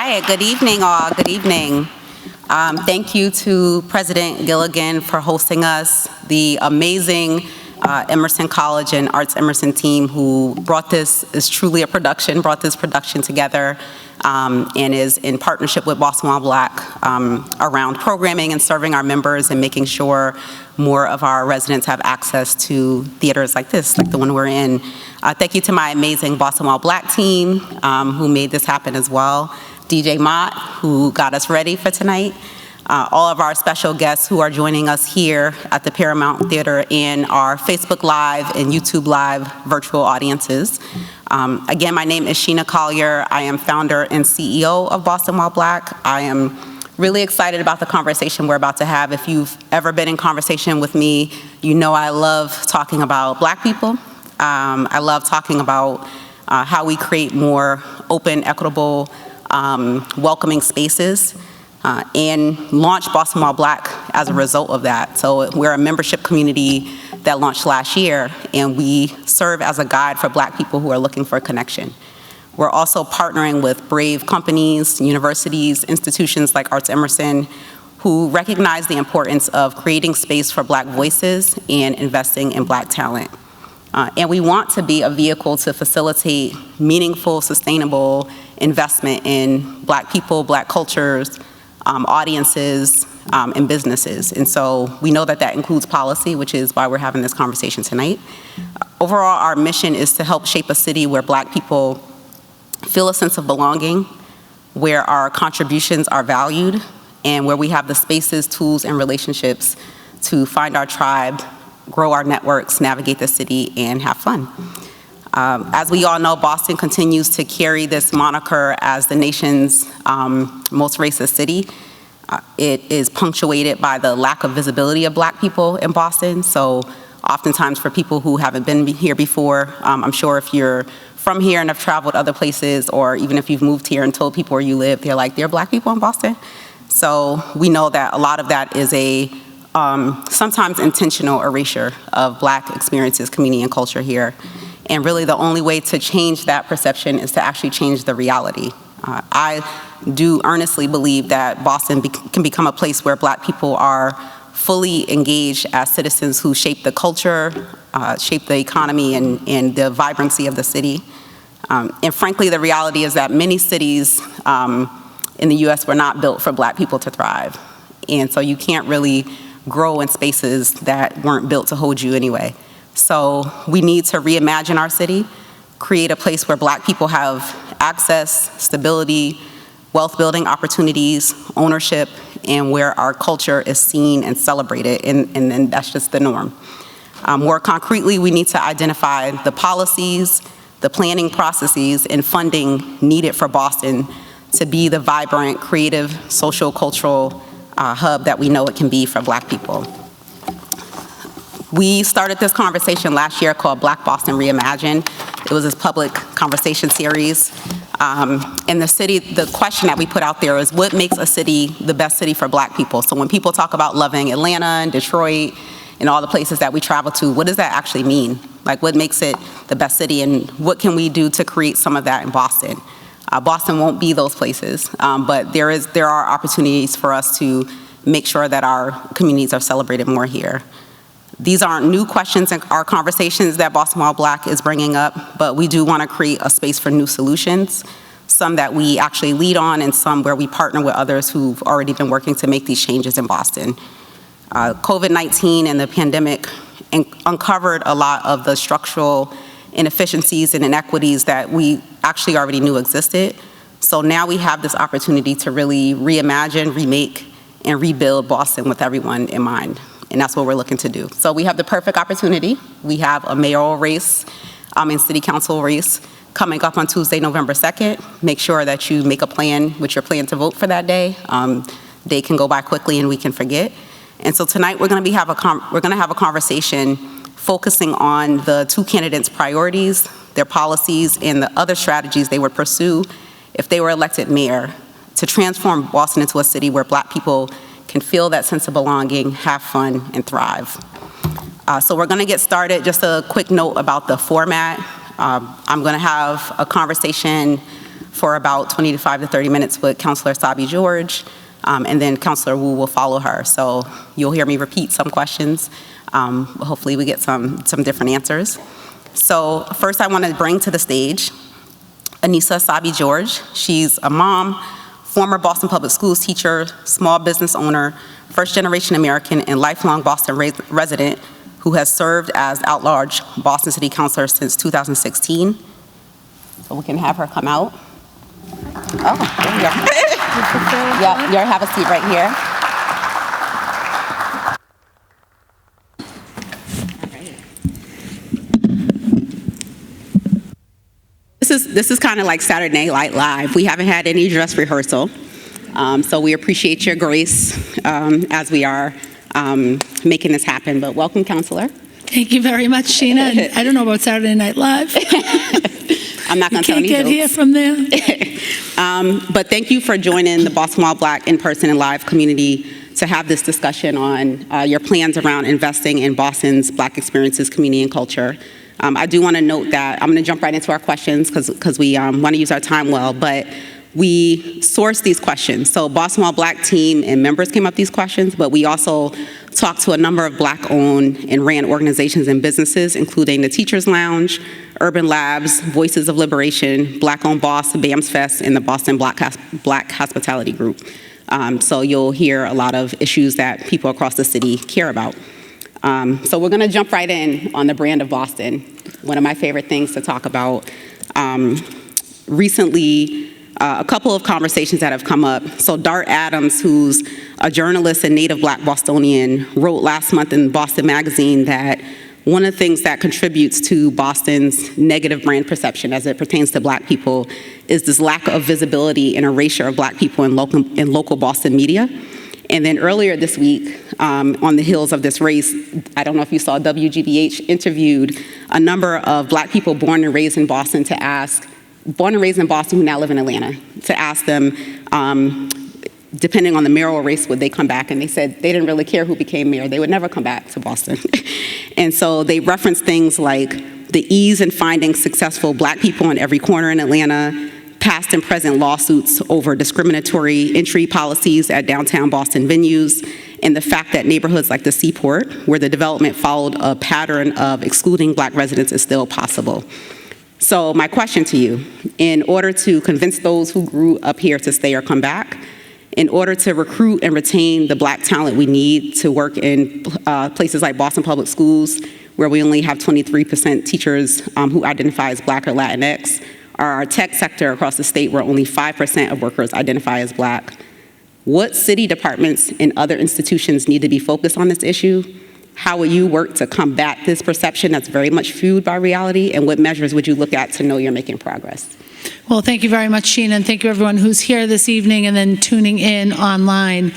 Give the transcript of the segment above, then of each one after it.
right, good evening all, good evening. Thank you to President Gilligan for hosting us, the amazing Emerson College and Arts Emerson team who brought this, is truly a production, brought this production together and is in partnership with Boston While Black around programming and serving our members and making sure more of our residents have access to theaters like this, like the one we're in. Thank you to my amazing Boston While Black team who made this happen as well. DJ Mott, who got us ready for tonight. All of our special guests who are joining us here at the Paramount Theater and our Facebook Live and YouTube Live virtual audiences. Again, my name is Sheena Collier. I am founder and CEO of Boston While Black. I am really excited about the conversation we're about to have. If you've ever been in conversation with me, you know I love talking about Black people. I love talking about how we create more open, equitable, welcoming spaces and launch Boston While Black as a result of that. So we're a membership community that launched last year, and we serve as a guide for Black people who are looking for a connection. We're also partnering with brave companies, universities, institutions like Arts Emerson, who recognize the importance of creating space for Black voices and investing in Black talent. And we want to be a vehicle to facilitate meaningful, sustainable investment in Black people, Black cultures, audiences, and businesses. And so we know that that includes policy, which is why we're having this conversation tonight. Overall, our mission is to help shape a city where Black people feel a sense of belonging, where our contributions are valued, and where we have the spaces, tools, and relationships to find our tribe, grow our networks, navigate the city, and have fun. As we all know, Boston continues to carry this moniker as the nation's most racist city. It is punctuated by the lack of visibility of Black people in Boston. So oftentimes for people who haven't been here before, I'm sure if you're from here and have traveled other places, or even if you've moved here and told people where you live, they're like, there are Black people in Boston? So we know that a lot of that is a sometimes intentional erasure of Black experiences, community, and culture here. And really the only way to change that perception is to actually change the reality. I do earnestly believe that Boston can become a place where Black people are fully engaged as citizens who shape the culture, shape the economy, and the vibrancy of the city. And frankly, the reality is that many cities in the US were not built for Black people to thrive. And so you can't really grow in spaces that weren't built to hold you anyway. So we need to reimagine our city, create a place where Black people have access, stability, wealth building opportunities, ownership, and where our culture is seen and celebrated, and that's just the norm. More concretely, we need to identify the policies, the planning processes, and funding needed for Boston to be the vibrant, creative, social, cultural hub that we know it can be for Black people. We started this conversation last year called Black Boston Reimagined. It was this public conversation series. In the city, the question that we put out there is what makes a city the best city for Black people? So when people talk about loving Atlanta and Detroit and all the places that we travel to, what does that actually mean? Like what makes it the best city, and what can we do to create some of that in Boston? Boston won't be those places, but there are opportunities for us to make sure that our communities are celebrated more here. These aren't new questions in our conversations that Boston While Black is bringing up, but we do want to create a space for new solutions, some that we actually lead on and some where we partner with others who've already been working to make these changes in Boston. COVID-19 and the pandemic uncovered a lot of the structural inefficiencies and inequities that we actually already knew existed. So now we have this opportunity to really reimagine, remake, and rebuild Boston with everyone in mind. And that's what we're looking to do. So we have the perfect opportunity. We have a mayoral race and city council race coming up on Tuesday, November 2nd. Make sure that you make a plan with your plan to vote for that day. Day can go by quickly and we can forget. And so tonight we're going to have a conversation focusing on the two candidates' priorities, their policies, and the other strategies they would pursue if they were elected mayor to transform Boston into a city where Black people can feel that sense of belonging, have fun, and thrive. So we're gonna get started. Just a quick note about the format. I'm gonna have a conversation for about 25 to 30 minutes with Counselor Essaibi George, and then Counselor Wu will follow her. So you'll hear me repeat some questions. Hopefully we get some different answers. So first I want to bring to the stage Annissa Essaibi George. She's a mom, former Boston Public Schools teacher, small business owner, first-generation American, and lifelong Boston resident who has served as at-large Boston City Councilor since 2016. So we can have her come out. Oh, there you go. Yeah, you have a seat right here. This is kind of like Saturday Night Live. We haven't had any dress rehearsal, so we appreciate your grace as we are making this happen. But welcome, Counselor. Thank you very much, Sheena. I don't know about Saturday Night Live. I'm not going to tell any jokes. You can't get here from there. But thank you for joining the Boston While Black in-person and live community to have this discussion on your plans around investing in Boston's Black experiences, community, and culture. I do want to note that I'm going to jump right into our questions because we want to use our time well, but we sourced these questions. So Boston While Black team and members came up with these questions, but we also talked to a number of Black-owned and ran organizations and businesses, including the Teachers Lounge, Urban Labs, Voices of Liberation, Black-owned Boss, BAMS Fest, and the Boston Black Hospitality Group. So you'll hear a lot of issues that people across the city care about. So we're going to jump right in on the brand of Boston. One of my favorite things to talk about. Recently, a couple of conversations that have come up. So Dart Adams, who's a journalist and native Black Bostonian, wrote last month in Boston Magazine that one of the things that contributes to Boston's negative brand perception as it pertains to Black people is this lack of visibility and erasure of Black people in local Boston media. And then earlier this week, on the heels of this race, I don't know if you saw, WGBH interviewed a number of Black people born and raised in Boston who now live in Atlanta, to ask them, depending on the mayoral race, would they come back? And they said they didn't really care who became mayor. They would never come back to Boston. And so they referenced things like the ease in finding successful Black people in every corner in Atlanta, past and present lawsuits over discriminatory entry policies at downtown Boston venues, and the fact that neighborhoods like the Seaport, where the development followed a pattern of excluding Black residents, is still possible. So my question to you, in order to convince those who grew up here to stay or come back, in order to recruit and retain the Black talent we need to work in places like Boston Public Schools, where we only have 23% teachers who identify as Black or Latinx, or our tech sector across the state where only 5% of workers identify as Black, what city departments and other institutions need to be focused on this issue? How will you work to combat this perception that's very much fueled by reality? And what measures would you look at to know you're making progress? Well, thank you very much, Sheena, and thank you everyone who's here this evening and then tuning in online.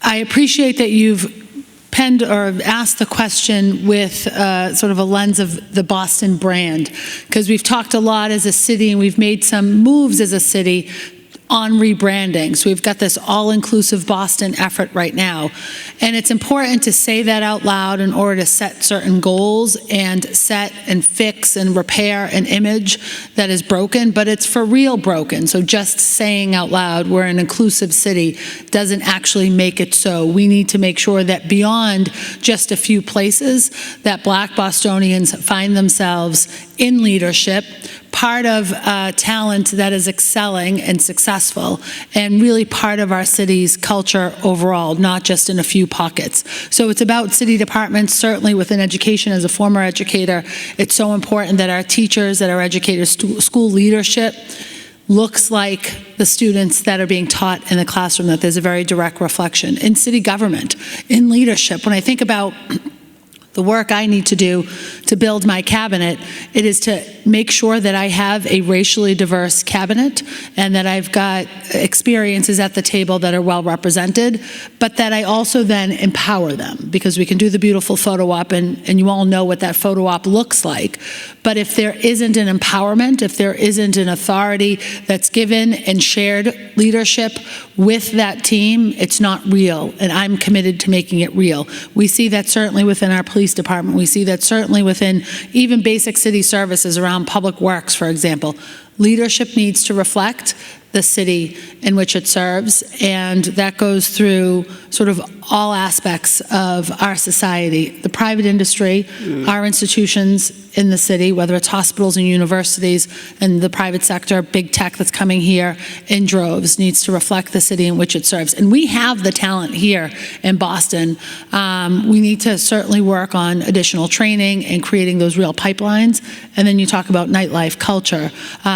I appreciate that you've penned or asked the question with sort of a lens of the Boston brand, because we've talked a lot as a city and we've made some moves as a city on rebranding. So we've got this all-inclusive Boston effort right now. And it's important to say that out loud in order to set certain goals and set and fix and repair an image that is broken, but it's for real broken. So just saying out loud we're an inclusive city doesn't actually make it so. We need to make sure that beyond just a few places that Black Bostonians find themselves in leadership, part of talent that is excelling and successful, and really part of our city's culture overall, not just in a few pockets. So it's about city departments, certainly within education. As a former educator, it's so important that our teachers, that our educators, school leadership looks like the students that are being taught in the classroom, that there's a very direct reflection. In city government, in leadership, when I think about the work I need to do to build my cabinet, it is to make sure that I have a racially diverse cabinet and that I've got experiences at the table that are well represented, but that I also then empower them, because we can do the beautiful photo op and you all know what that photo op looks like. But if there isn't an empowerment, if there isn't an authority that's given and shared leadership with that team, it's not real, and I'm committed to making it real. We see that certainly within our police department. We see that certainly within even basic city services around around public works, for example. Leadership needs to reflect the city in which it serves, and that goes through sort of all aspects of our society. The private industry, our institutions in the city, whether it's hospitals and universities, and the private sector, big tech that's coming here in droves, needs to reflect the city in which it serves. And we have the talent here in Boston. We need to certainly work on additional training and creating those real pipelines. And then you talk about nightlife, culture,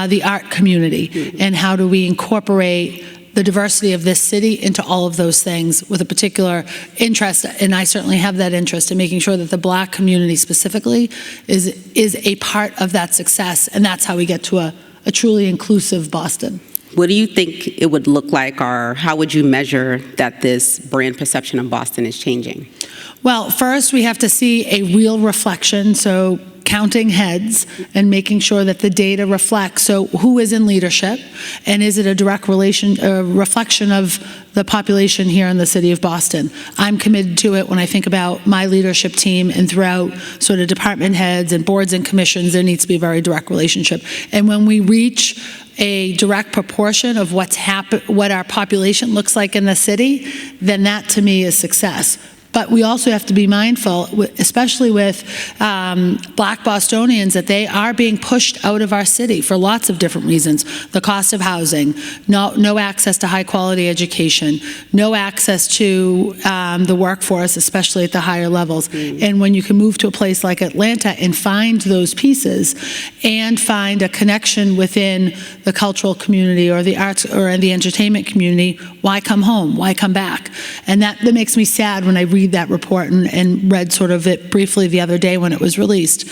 the art community, and how do we incorporate the diversity of this city into all of those things with a particular interest, and I certainly have that interest in making sure that the Black community specifically is a part of that success, and that's how we get to a truly inclusive Boston. What do you think it would look like, or how would you measure that this brand perception of Boston is changing? Well, first we have to see a real reflection, so counting heads and making sure that the data reflects. So who is in leadership, and is it a direct reflection of the population here in the city of Boston? I'm committed to it when I think about my leadership team, and throughout sort of department heads and boards and commissions, there needs to be a very direct relationship. And when we reach a direct proportion of what our population looks like in the city, then that to me is success. But we also have to be mindful, especially with Black Bostonians, that they are being pushed out of our city for lots of different reasons. The cost of housing, no access to high quality education, no access to the workforce, especially at the higher levels. And when you can move to a place like Atlanta and find those pieces and find a connection within the cultural community or the arts or the entertainment community, why come home? Why come back? And that makes me sad when I read that report and read sort of it briefly the other day when it was released.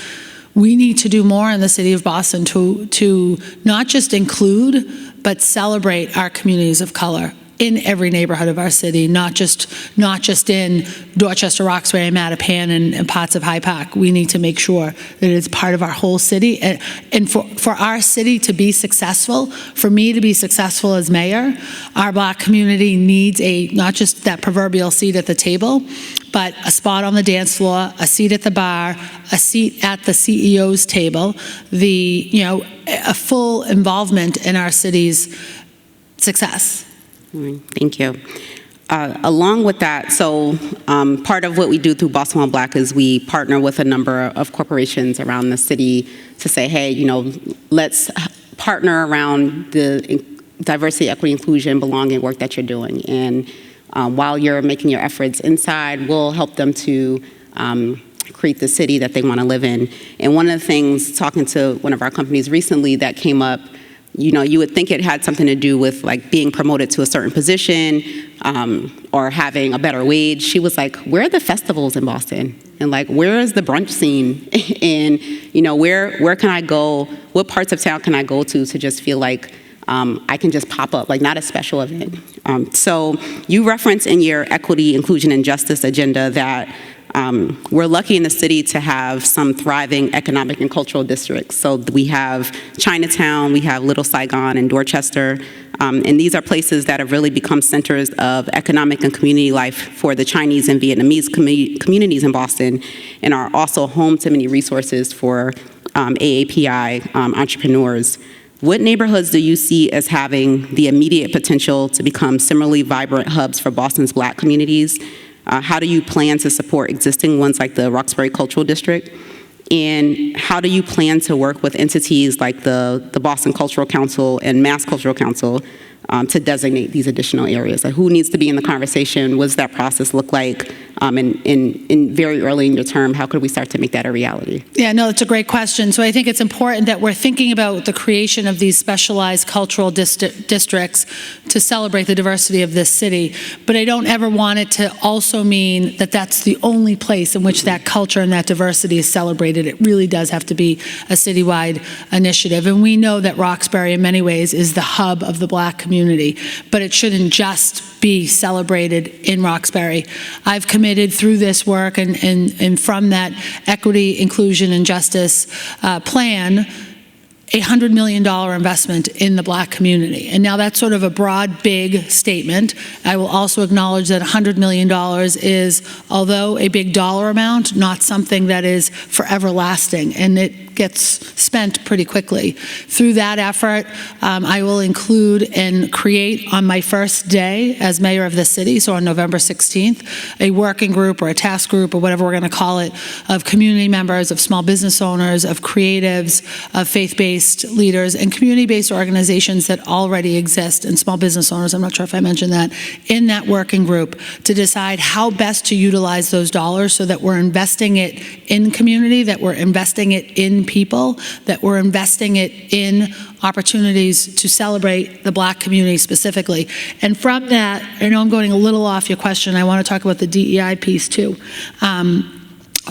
We need to do more in the city of Boston to not just include, but celebrate our communities of color in every neighborhood of our city, not just in Dorchester, Roxbury, Mattapan, and parts of Hyde Park. We need to make sure that it's part of our whole city. And for our city to be successful, for me to be successful as mayor, our Black community needs not just that proverbial seat at the table, but a spot on the dance floor, a seat at the bar, a seat at the CEO's table, a full involvement in our city's success. Thank you. Along with that, so part of what we do through Boston One Black is we partner with a number of corporations around the city to say, hey, let's partner around the diversity, equity, inclusion, belonging work that you're doing. And while you're making your efforts inside, we'll help them to create the city that they want to live in. And one of the things, talking to one of our companies recently, that came up, you would think it had something to do with like being promoted to a certain position or having a better wage. She was like, where are the festivals in Boston? And like, where is the brunch scene? And where can I go? What parts of town can I go to just feel like I can just pop up, like not a special event? So you reference in your equity, inclusion, and justice agenda that we're lucky in the city to have some thriving economic and cultural districts. So we have Chinatown, we have Little Saigon and Dorchester, and these are places that have really become centers of economic and community life for the Chinese and Vietnamese communities in Boston, and are also home to many resources for AAPI entrepreneurs. What neighborhoods do you see as having the immediate potential to become similarly vibrant hubs for Boston's Black communities? How do you plan to support existing ones like the Roxbury Cultural District? And how do you plan to work with entities like the Boston Cultural Council and Mass Cultural Council to designate these additional areas? Like, who needs to be in the conversation? What does that process look like? And very early in your term, how could we start to make that a reality? Yeah, no, it's a great question. So I think it's important that we're thinking about the creation of these specialized cultural districts to celebrate the diversity of this city. But I don't ever want it to also mean that that's the only place in which that culture and that diversity is celebrated. It really does have to be a citywide initiative. And we know that Roxbury, in many ways, is the hub of the Black community. But it shouldn't just be celebrated in Roxbury. I've committed through this work and from that equity, inclusion, and justice plan, $100 million investment in the Black community. And now that's sort of a broad, big statement. I will also acknowledge that $100 million is, although a big dollar amount, not something that is forever lasting. And it gets spent pretty quickly. Through that effort, I will include and create on my first day as mayor of the city, so on November 16th, a working group or a task group or whatever we're going to call it, of community members, of small business owners, of creatives, of faith-based leaders, and community-based organizations that already exist, and small business owners, I'm not sure if I mentioned that, in that working group to decide how best to utilize those dollars so that we're investing it in community, that we're investing it in people, that we're investing it in opportunities to celebrate the Black community specifically. And from that, I know I'm going a little off your question, I want to talk about the DEI piece too.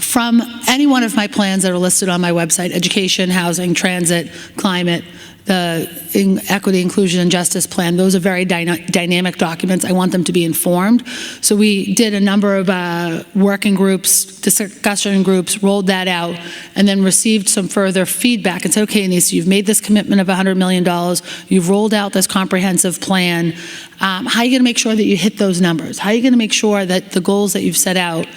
From any one of my plans that are listed on my website, education, housing, transit, climate, the equity, inclusion, and justice plan, those are very dynamic documents. I want them to be informed. So we did a number of working groups, discussion groups, rolled that out, and then received some further feedback and said, okay, Annissa, you've made this commitment of $100 million. You've rolled out this comprehensive plan. How are you going to make sure that you hit those numbers? How are you going to make sure that the goals that you've set out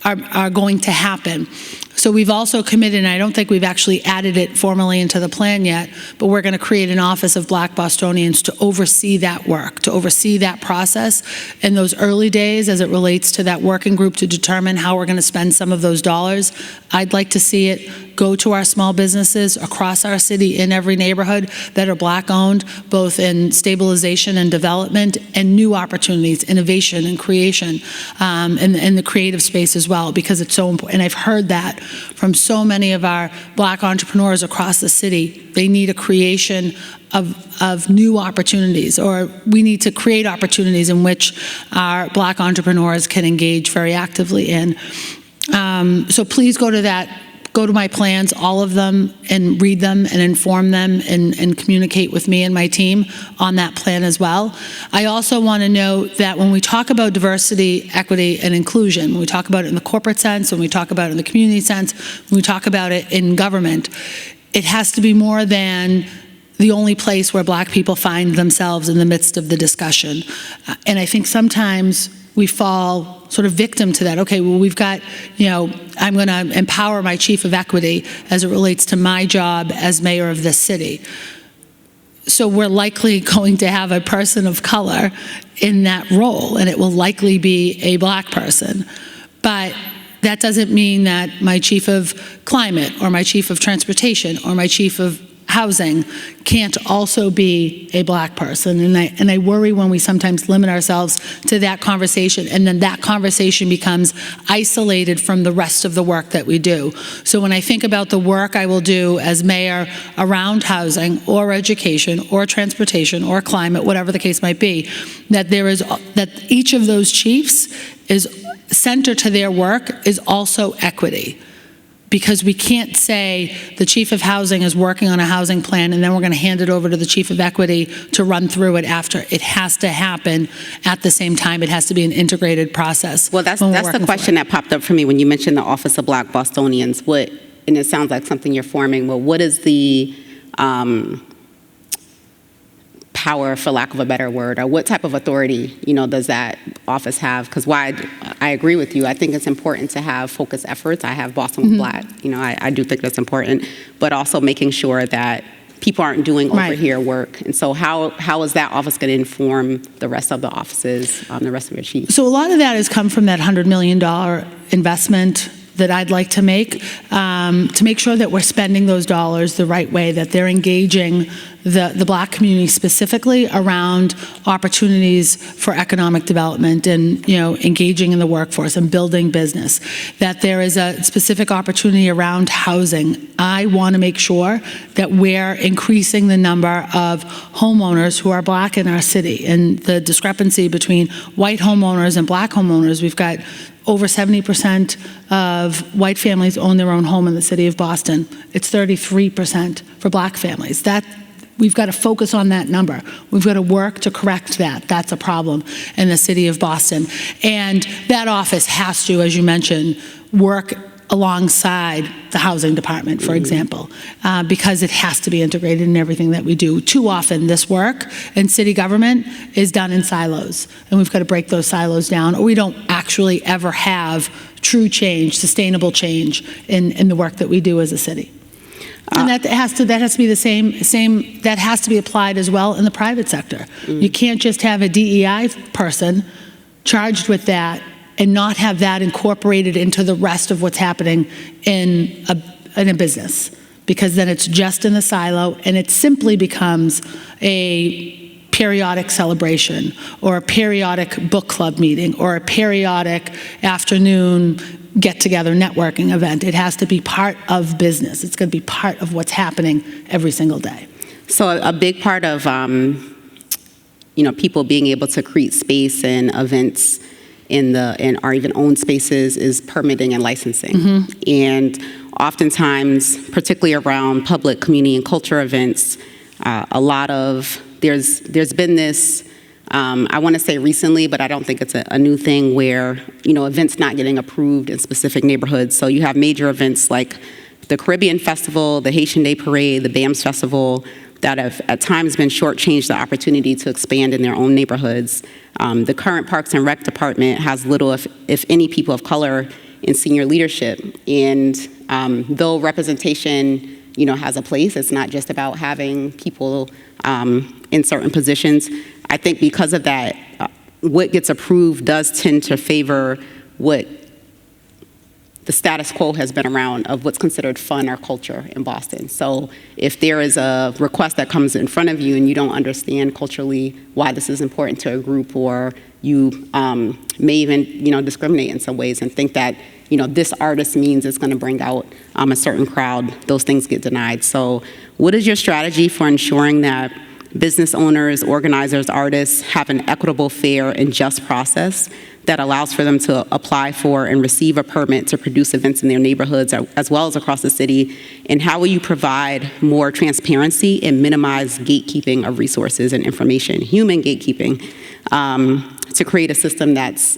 are going to happen? So we've also committed, and I don't think we've actually added it formally into the plan yet, but we're going to create an office of Black Bostonians to oversee that work, to oversee that process in those early days as it relates to that working group to determine how we're going to spend some of those dollars. I'd like to see it go to our small businesses across our city in every neighborhood that are Black-owned, both in stabilization and development and new opportunities, innovation and creation, and the creative space as well, because it's so important. And I've heard that from so many of our Black entrepreneurs across the city. They need a creation of new opportunities, or we need to create opportunities in which our Black entrepreneurs can engage very actively in. So please go to my plans, all of them, and read them and inform them and communicate with me and my team on that plan as well. I also want to note that when we talk about diversity, equity, and inclusion, when we talk about it in the corporate sense, when we talk about it in the community sense, when we talk about it in government, it has to be more than the only place where Black people find themselves in the midst of the discussion. And I think sometimes we fall sort of victim to that. Okay, well, we've got, I'm going to empower my chief of equity as it relates to my job as mayor of this city. So we're likely going to have a person of color in that role, and it will likely be a Black person. But that doesn't mean that my chief of climate or my chief of transportation or my chief of housing can't also be a Black person. And I worry when we sometimes limit ourselves to that conversation, and then that conversation becomes isolated from the rest of the work that we do. So when I think about the work I will do as mayor around housing or education or transportation or climate, whatever the case might be, that each of those chiefs is center to their work is also equity. Because we can't say the chief of housing is working on a housing plan and then we're going to hand it over to the chief of equity to run through it after. It has to happen at the same time. It has to be an integrated process. Well, that's the question that popped up for me when you mentioned the Office of Black Bostonians. And it sounds like something you're forming. Well, what is the power, for lack of a better word, or what type of authority, does that office have? Because I agree with you. I think it's important to have focused efforts. I have Boston with Black. I do think that's important, but also making sure that people aren't doing over here work. And so how is that office going to inform the rest of the offices, the rest of your chiefs? So a lot of that has come from that $100 million investment that I'd like to make sure that we're spending those dollars the right way, that they're engaging the Black community specifically around opportunities for economic development and, engaging in the workforce and building business, that there is a specific opportunity around housing. I want to make sure that we're increasing the number of homeowners who are Black in our city, and the discrepancy between white homeowners and Black homeowners. We've got over 70% of white families own their own home in the city of Boston. It's 33% for Black families. We've got to focus on that number. We've got to work to correct that. That's a problem in the city of Boston. And that office has to, as you mentioned, work alongside the housing department, for example, because it has to be integrated in everything that we do. Too often, this work in city government is done in silos, and we've got to break those silos down, or we don't actually ever have true change, sustainable change in the work that we do as a city. And that has to be the same, that has to be applied as well in the private sector. You can't just have a DEI person charged with that and not have that incorporated into the rest of what's happening in a business, because then it's just in the silo and it simply becomes a periodic celebration or a periodic book club meeting or a periodic afternoon get-together networking event. It has to be part of business. It's going to be part of what's happening every single day. So a big part of people being able to create space and events in our even own spaces is permitting and licensing. And oftentimes, particularly around public, community, and culture events, there's been this, I want to say recently, but I don't think it's a new thing, where, events not getting approved in specific neighborhoods. So you have major events like the Caribbean Festival, the Haitian Day Parade, the BAMS Festival, that have at times been shortchanged the opportunity to expand in their own neighborhoods. The current Parks and Rec Department has little, if any, people of color in senior leadership. And though representation, has a place, it's not just about having people in certain positions. I think because of that, what gets approved does tend to favor what the status quo has been around of what's considered fun or culture in Boston. So if there is a request that comes in front of you and you don't understand culturally why this is important to a group, or you may even discriminate in some ways and think that this artist means it's going to bring out a certain crowd, those things get denied. So what is your strategy for ensuring that business owners, organizers, artists have an equitable, fair, and just process that allows for them to apply for and receive a permit to produce events in their neighborhoods as well as across the city? And how will you provide more transparency and minimize gatekeeping of resources and information, human gatekeeping, to create a system that's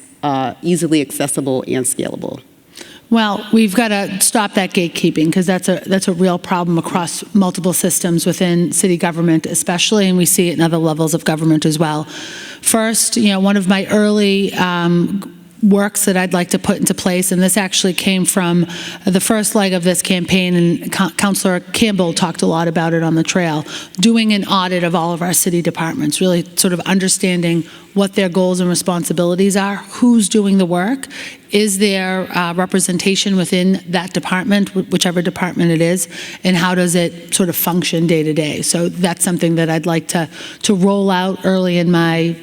easily accessible and scalable? Well, we've got to stop that gatekeeping, because that's a real problem across multiple systems within city government especially, and we see it in other levels of government as well. First, one of my early works that I'd like to put into place, and this actually came from the first leg of this campaign, and Councillor Campbell talked a lot about it on the trail, doing an audit of all of our city departments, really sort of understanding what their goals and responsibilities are, who's doing the work, is there representation within that department, whichever department it is, and how does it sort of function day to day. So that's something that I'd like to roll out early in my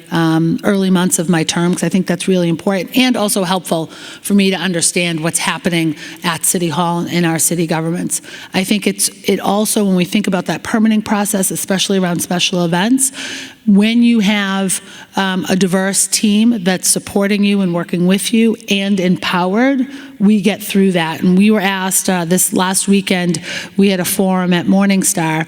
early months of my term, because I think that's really important and also helpful for me to understand what's happening at City Hall and in our city governments. I think it also, when we think about that permitting process, especially around special events, when you have a diverse team that's supporting you and working with you and empowered, we get through that. And we were asked this last weekend, we had a forum at Morningstar,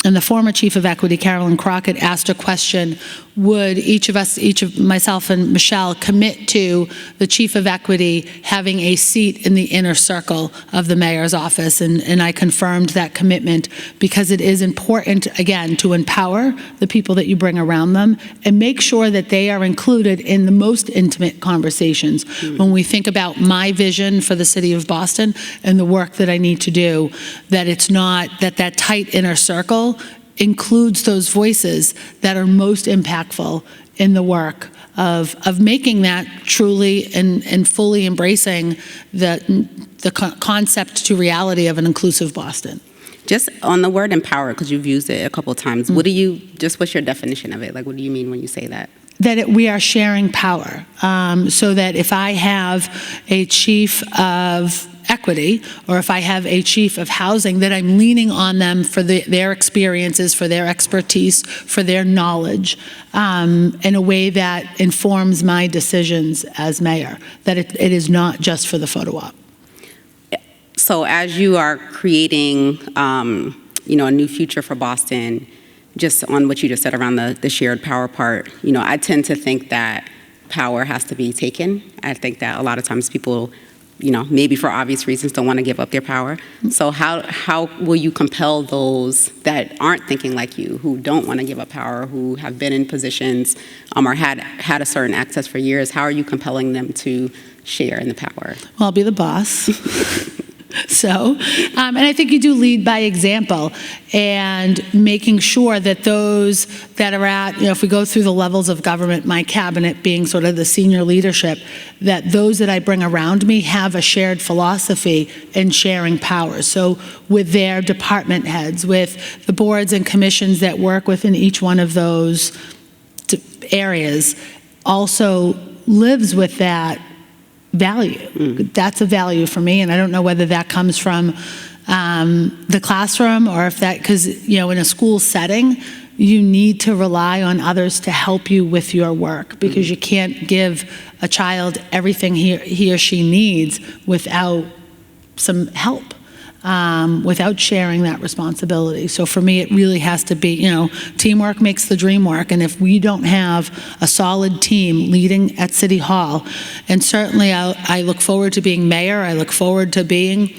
and the former Chief of Equity, Carolyn Crockett, asked a question: would each of myself and Michelle, commit to the Chief of Equity having a seat in the inner circle of the mayor's office? And I confirmed that commitment, because it is important, again, to empower the people that you bring around them and make sure that they are included in the most intimate conversations. When we think about my vision for the city of Boston and the work that I need to do, that it's not that tight inner circle includes those voices that are most impactful in the work of making that truly and fully embracing the concept to reality of an inclusive Boston. Just on the word empower, because you've used it a couple of times, what's your definition of it? Like, what do you mean when you say that? That we are sharing power, so that if I have a chief of equity, or if I have a chief of housing, that I'm leaning on them for their experiences, for their expertise, for their knowledge, in a way that informs my decisions as mayor, that it is not just for the photo op. So as you are creating, a new future for Boston, just on what you just said around the shared power part, I tend to think that power has to be taken. I think that a lot of times people, maybe for obvious reasons, don't want to give up their power. So how will you compel those that aren't thinking like you, who don't want to give up power, who have been in positions or had a certain access for years, how are you compelling them to share in the power? Well, I'll be the boss. So, and I think you do lead by example, and making sure that those that are at, if we go through the levels of government, my cabinet being sort of the senior leadership, that those that I bring around me have a shared philosophy and sharing powers. So with their department heads, with the boards and commissions that work within each one of those areas, also lives with that value. That's a value for me, and I don't know whether that comes from the classroom or if that, because in a school setting, you need to rely on others to help you with your work, because you can't give a child everything he or she needs without some help, without sharing that responsibility. So for me, it really has to be, teamwork makes the dream work. And if we don't have a solid team leading at City Hall, and certainly I look forward to being mayor, I look forward to being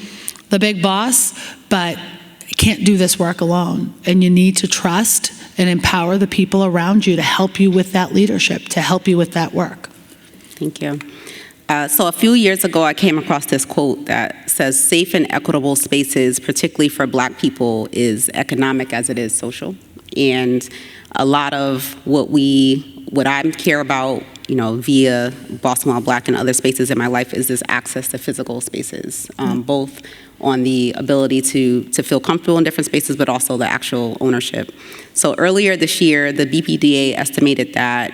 the big boss, but I can't do this work alone. And you need to trust and empower the people around you to help you with that leadership, to help you with that work. Thank you. So a few years ago, I came across this quote that says, safe and equitable spaces, particularly for Black people, is economic as it is social. And a lot of what I care about, via Boston While Black and other spaces in my life is this access to physical spaces, both on the ability to feel comfortable in different spaces, but also the actual ownership. So earlier this year, the BPDA estimated that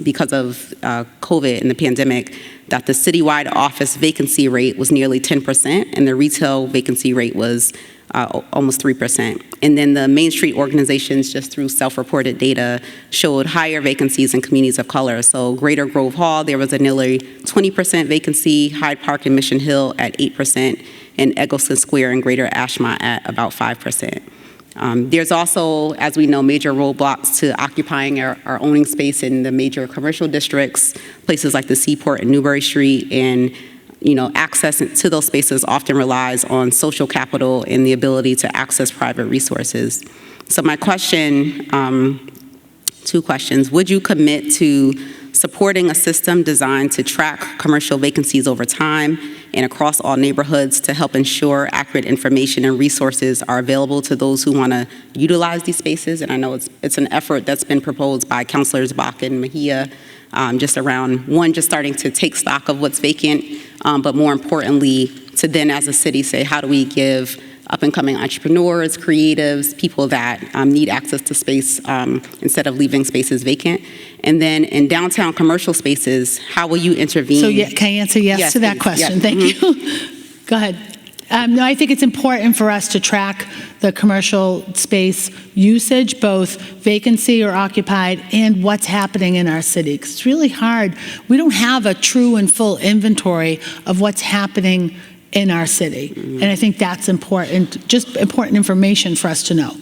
because of COVID and the pandemic, that the citywide office vacancy rate was nearly 10%, and the retail vacancy rate was almost 3%. And then the Main Street organizations, just through self-reported data, showed higher vacancies in communities of color. So Greater Grove Hall, there was a nearly 20% vacancy, Hyde Park and Mission Hill at 8%, and Eggleston Square and Greater Ashmont at about 5%. There's also, as we know, major roadblocks to occupying our owning space in the major commercial districts, places like the Seaport and Newbury Street, and access to those spaces often relies on social capital and the ability to access private resources. So my question, two questions. Would you commit to supporting a system designed to track commercial vacancies over time and across all neighborhoods to help ensure accurate information and resources are available to those who want to utilize these spaces? And I know it's an effort that's been proposed by Councilors Bach and Mejia, just around, one, just starting to take stock of what's vacant, but more importantly, to then as a city say, how do we give up-and-coming entrepreneurs, creatives, people that need access to space instead of leaving spaces vacant? And then in downtown commercial spaces, how will you intervene? So can I answer yes to that please. question? Yeah. Thank you. Go ahead. No, I think it's important for us to track the commercial space usage, both vacancy or occupied, and what's happening in our city. 'Cause it's really hard. We don't have a true and full inventory of what's happening in our city. And I think that's important, just important information for us to know.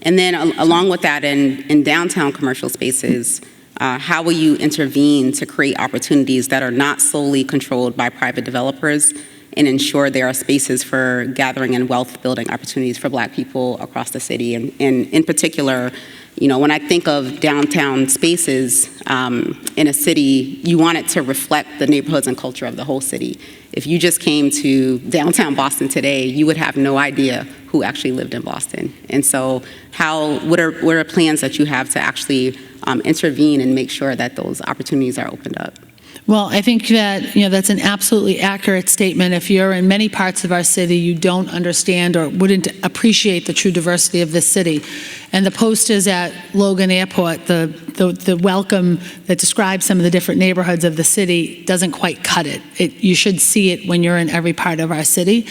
And then along with that, in downtown commercial spaces, how will you intervene to create opportunities that are not solely controlled by private developers and ensure there are spaces for gathering and wealth building opportunities for Black people across the city? And in particular, when I think of downtown spaces in a city, you want it to reflect the neighborhoods and culture of the whole city. If you just came to downtown Boston today, you would have no idea who actually lived in Boston. And so what are plans that you have to actually intervene and make sure that those opportunities are opened up? Well, I think that, that's an absolutely accurate statement. If you're in many parts of our city, you don't understand or wouldn't appreciate the true diversity of this city. And the posters at Logan Airport, the welcome that describes some of the different neighborhoods of the city doesn't quite cut it. You should see it when you're in every part of our city.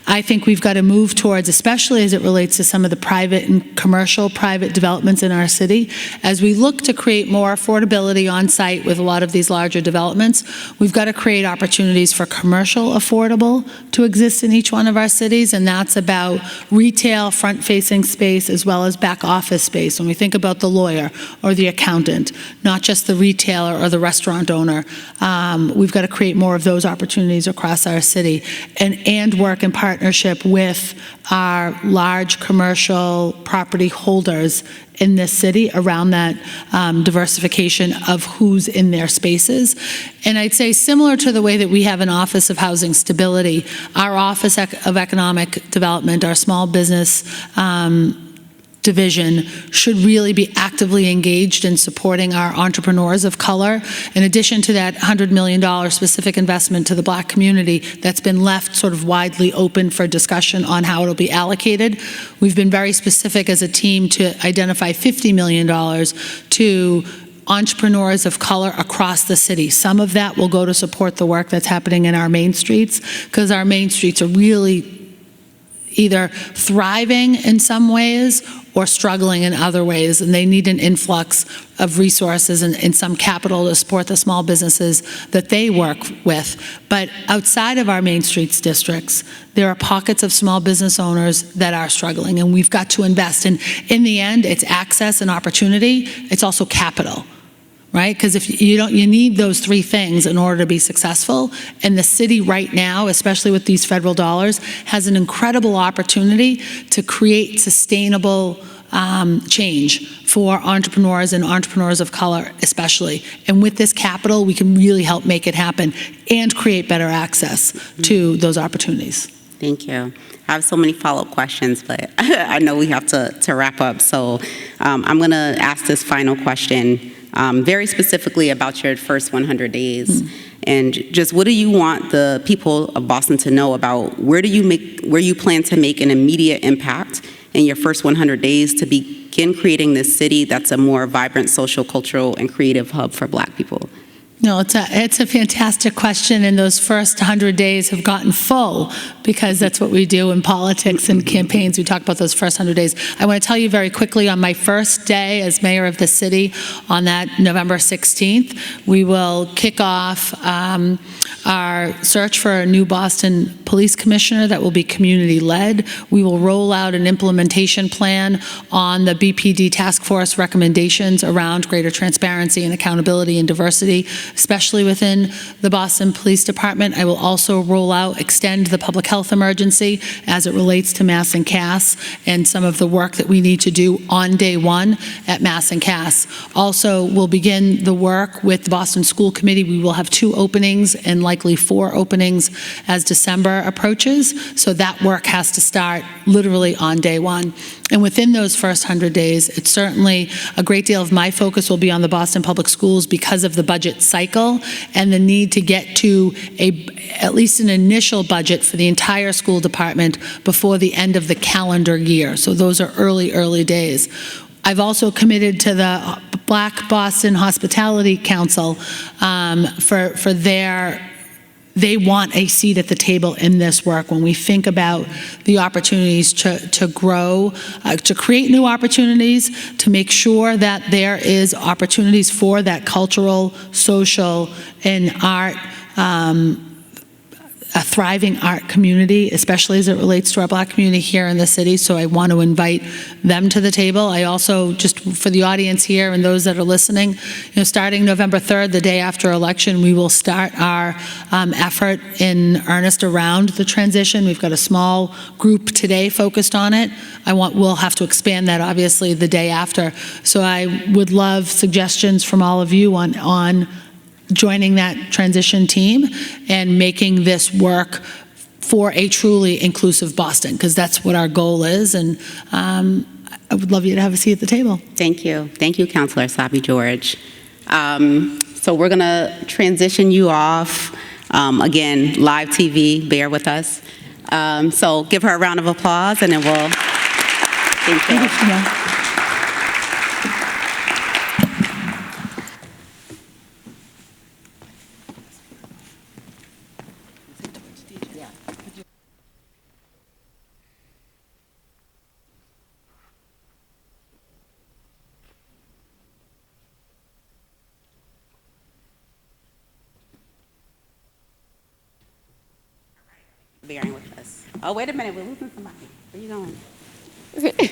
I think we've got to move towards, especially as it relates to some of the private and commercial private developments in our city, as we look to create more affordability on site with a lot of these larger developments, we've got to create opportunities for commercial affordable to exist in each one of our cities, and that's about retail, front-facing space, as well as back office space, when we think about the lawyer or the accountant, not just the retailer or the restaurant owner, we've got to create more of those opportunities across our city and work in partnership with our large commercial property holders in this city around that diversification of who's in their spaces. And I'd say similar to the way that we have an Office of Housing Stability, our Office of Economic Development, our small business division should really be actively engaged in supporting our entrepreneurs of color. In addition to that $100 million specific investment to the Black community that's been left sort of widely open for discussion on how it'll be allocated, we've been very specific as a team to identify $50 million to entrepreneurs of color across the city. Some of that will go to support the work that's happening in our main streets, because our main streets are really either thriving in some ways or struggling in other ways, and they need an influx of resources and some capital to support the small businesses that they work with. But outside of our main streets districts, there are pockets of small business owners that are struggling, and we've got to invest. And in the end, it's access and opportunity. It's also capital. Right? Because if you need those three things in order to be successful. And the city right now, especially with these federal dollars, has an incredible opportunity to create sustainable change for entrepreneurs and entrepreneurs of color especially. And with this capital, we can really help make it happen and create better access to those opportunities. Thank you. I have so many follow-up questions, but I know we have to wrap up. So I'm going to ask this final question. Very specifically about your first 100 days, and just what do you want the people of Boston to know about where you plan to make an immediate impact in your first 100 days to begin creating this city that's a more vibrant social, cultural, and creative hub for Black people? No, it's a fantastic question, and those first 100 days have gotten full because that's what we do in politics and campaigns. We talk about those first 100 days. I want to tell you very quickly, on my first day as mayor of the city, on that November 16th, we will kick off our search for a new Boston Police Commissioner that will be community-led. We will roll out an implementation plan on the BPD task force recommendations around greater transparency and accountability and diversity, especially within the Boston Police Department. I will also extend the public health emergency as it relates to Mass and Cass and some of the work that we need to do on day one at Mass and Cass. Also, we'll begin the work with the Boston School Committee. We will have 2 openings and likely 4 openings as December approaches. So that work has to start literally on day one. And within those first 100 days, it's certainly a great deal of my focus will be on the Boston Public Schools because of the budget cycle and the need to get to at least an initial budget for the entire school department before the end of the calendar year. So those are early days. I've also committed to the Black Boston Hospitality Council for their. They want a seat at the table in this work when we think about the opportunities to grow, to create new opportunities, to make sure that there is opportunities for that cultural, social, and art, a thriving art community, especially as it relates to our Black community here in the city. So I want to invite them to the table. I also, just for the audience here and those that are listening, starting November 3rd, the day after election, we will start our effort in earnest around the transition. We've got a small group today focused on it. We'll have to expand that obviously the day after. So I would love suggestions from all of you on joining that transition team and making this work for a truly inclusive Boston, because that's what our goal is. And I would love you to have a seat at the table. Thank you. Thank you, Councilor Essaibi George. So we're going to transition you off. Again, live TV, bear with us. So give her a round of applause, and then we'll... Thank you. Thank you. Bearing with us. Oh, wait a minute, we're losing somebody. Where are you going?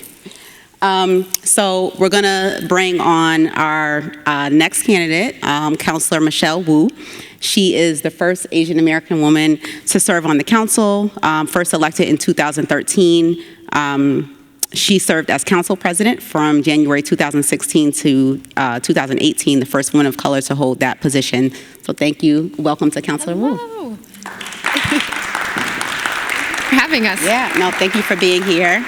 So we're going to bring on our next candidate, Councilor Michelle Wu. She is the first Asian American woman to serve on the council, first elected in 2013. She served as council president from January 2016 to 2018, the first woman of color to hold that position. So thank you. Welcome to Councilor Wu. Hello. For having us. Yeah, no, thank you for being here,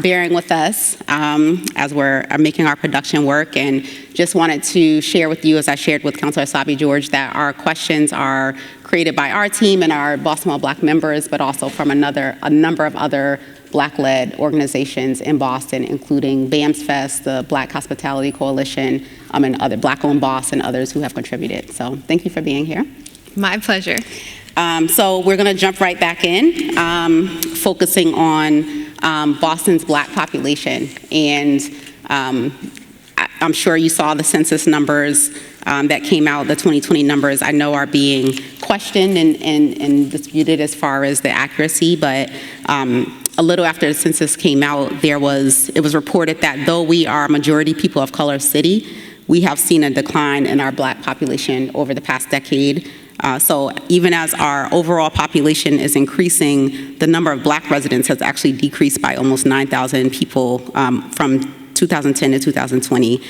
bearing with us as we're making our production work, and just wanted to share with you, as I shared with Councilor Essaibi George, that our questions are created by our team and our Boston Well Black members, but also from a number of other Black-led organizations in Boston, including BAMS Fest, the Black Hospitality Coalition, and other Black-owned Boss and others who have contributed. So thank you for being here. My pleasure. So we're going to jump right back in, focusing on Boston's Black population. And I'm sure you saw the census numbers that came out, the 2020 numbers, I know are being questioned and disputed as far as the accuracy, but a little after the census came out, it was reported that though we are a majority people of color city, we have seen a decline in our Black population over the past decade. So even as our overall population is increasing, the number of Black residents has actually decreased by almost 9,000 people from 2010 to 2020.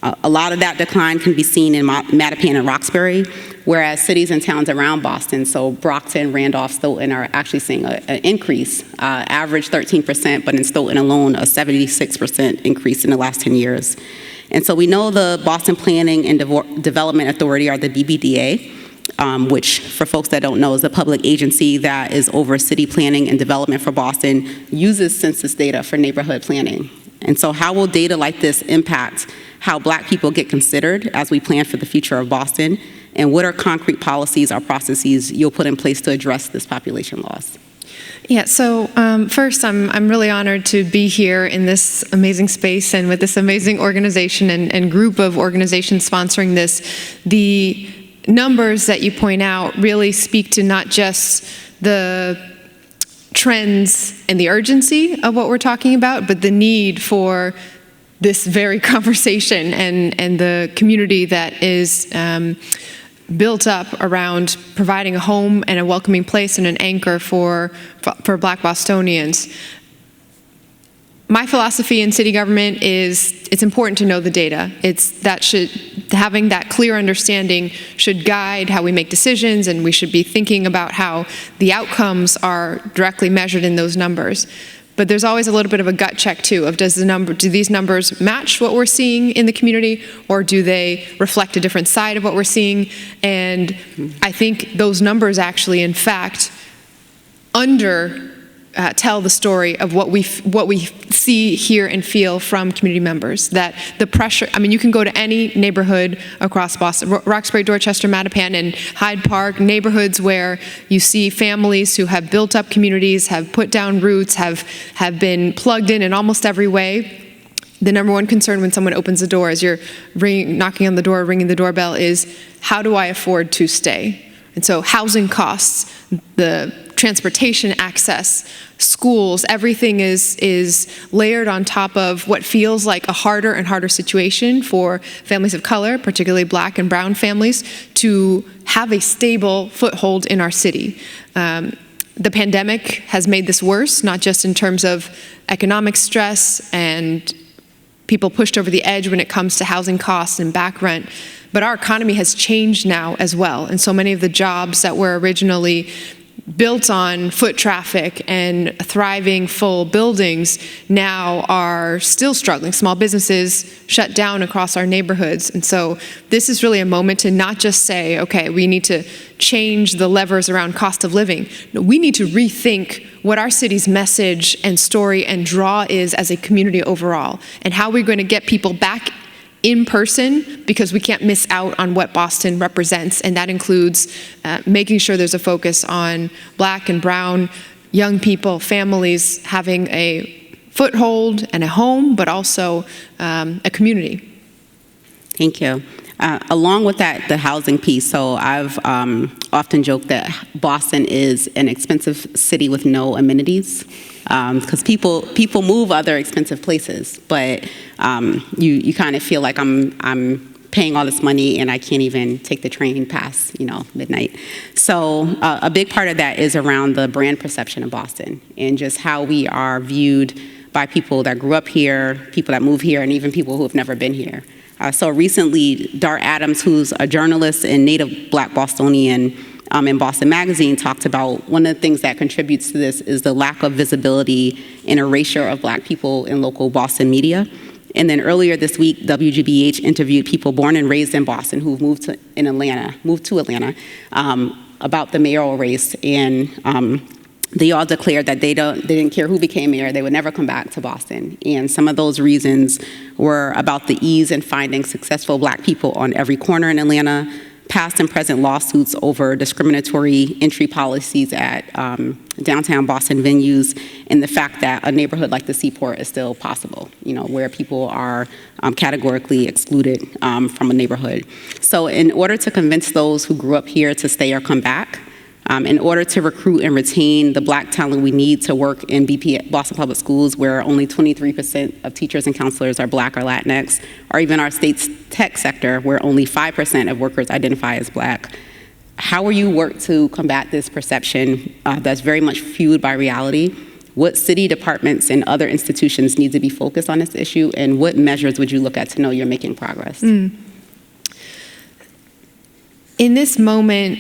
A lot of that decline can be seen in Mattapan and Roxbury, whereas cities and towns around Boston, so Brockton, Randolph, Stoughton, are actually seeing an increase, average 13%, but in Stoughton alone, a 76% increase in the last 10 years. And so we know the Boston Planning and Development Authority, or the BBDA, which, for folks that don't know, is the public agency that is over city planning and development for Boston, uses census data for neighborhood planning. And so how will data like this impact how Black people get considered as we plan for the future of Boston? And what are concrete policies or processes you'll put in place to address this population loss? Yeah, so first, I'm really honored to be here in this amazing space and with this amazing organization and group of organizations sponsoring this. The numbers that you point out really speak to not just the trends and the urgency of what we're talking about, but the need for this very conversation and the community that is built up around providing a home and a welcoming place and an anchor for Black Bostonians. My philosophy in city government is it's important to know the data. Having that clear understanding should guide how we make decisions, and we should be thinking about how the outcomes are directly measured in those numbers. But there's always a little bit of a gut check too of do these numbers match what we're seeing in the community, or do they reflect a different side of what we're seeing? And I think those numbers actually, in fact, tell the story of what we see, hear, and feel from community members. That the pressure, I mean, you can go to any neighborhood across Boston, Roxbury, Dorchester, Mattapan, and Hyde Park, neighborhoods where you see families who have built up communities, have put down roots, have been plugged in almost every way. The number one concern when someone opens the door as you're knocking on the door, ringing the doorbell, is how do I afford to stay? And so housing costs, the transportation access, schools, everything is layered on top of what feels like a harder and harder situation for families of color, particularly Black and brown families, to have a stable foothold in our city. The pandemic has made this worse, not just in terms of economic stress and people pushed over the edge when it comes to housing costs and back rent, but our economy has changed now as well. And so many of the jobs that were originally built on foot traffic and thriving full buildings now are still struggling. Small businesses shut down across our neighborhoods. And so this is really a moment to not just say, okay, we need to change the levers around cost of living. No, we need to rethink what our city's message and story and draw is as a community overall, and how we're going to get people back in person, because we can't miss out on what Boston represents, and that includes making sure there's a focus on Black and brown young people, families having a foothold and a home, but also a community. Thank you. Along with that, the housing piece, so I've often joked that Boston is an expensive city with no amenities. because people move other expensive places, but you kind of feel like I'm paying all this money and I can't even take the train past, midnight. So a big part of that is around the brand perception of Boston and just how we are viewed by people that grew up here, people that move here, and even people who have never been here. So recently, Dart Adams, who's a journalist and native Black Bostonian in Boston Magazine, talked about one of the things that contributes to this is the lack of visibility and erasure of Black people in local Boston media. And then earlier this week, WGBH interviewed people born and raised in Boston who've moved to Atlanta about the mayoral race, and they all declared that they didn't care who became mayor, they would never come back to Boston. And some of those reasons were about the ease in finding successful Black people on every corner in Atlanta, past and present lawsuits over discriminatory entry policies at downtown Boston venues, and the fact that a neighborhood like the Seaport is still possible, where people are categorically excluded from a neighborhood. So in order to convince those who grew up here to stay or come back, in order to recruit and retain the Black talent we need to work in Boston Public Schools, where only 23% of teachers and counselors are Black or Latinx, or even our state's tech sector, where only 5% of workers identify as Black. How will you work to combat this perception that's very much fueled by reality? What city departments and other institutions need to be focused on this issue, and what measures would you look at to know you're making progress? In this moment,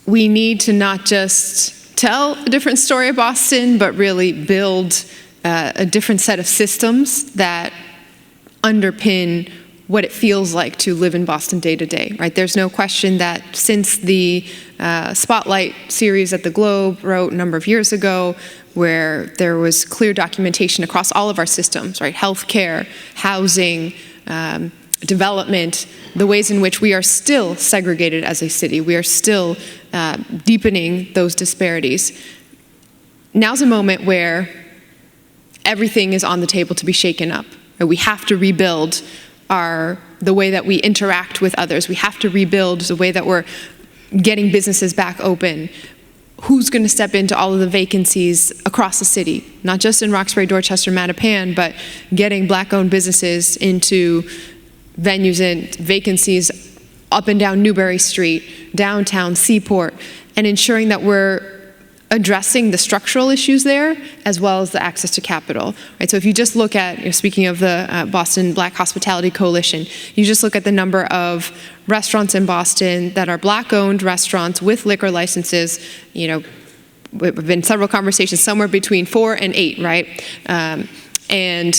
we need to not just tell a different story of Boston, but really build a different set of systems that underpin what it feels like to live in Boston day to day, right? There's no question that since the Spotlight series that the Globe wrote a number of years ago, where there was clear documentation across all of our systems, right? Healthcare, housing, development, the ways in which we are still segregated as a city. We are still deepening those disparities. Now's a moment where everything is on the table to be shaken up. We have to rebuild the way that we interact with others. We have to rebuild the way that we're getting businesses back open. Who's going to step into all of the vacancies across the city, not just in Roxbury, Dorchester, Mattapan, but getting Black-owned businesses into venues and vacancies up and down Newbury Street, downtown, Seaport, and ensuring that we're addressing the structural issues there as well as the access to capital. Right? So if you just look at, speaking of the Boston Black Hospitality Coalition, you just look at the number of restaurants in Boston that are Black-owned restaurants with liquor licenses, we've been several conversations, somewhere between 4 and 8, right? And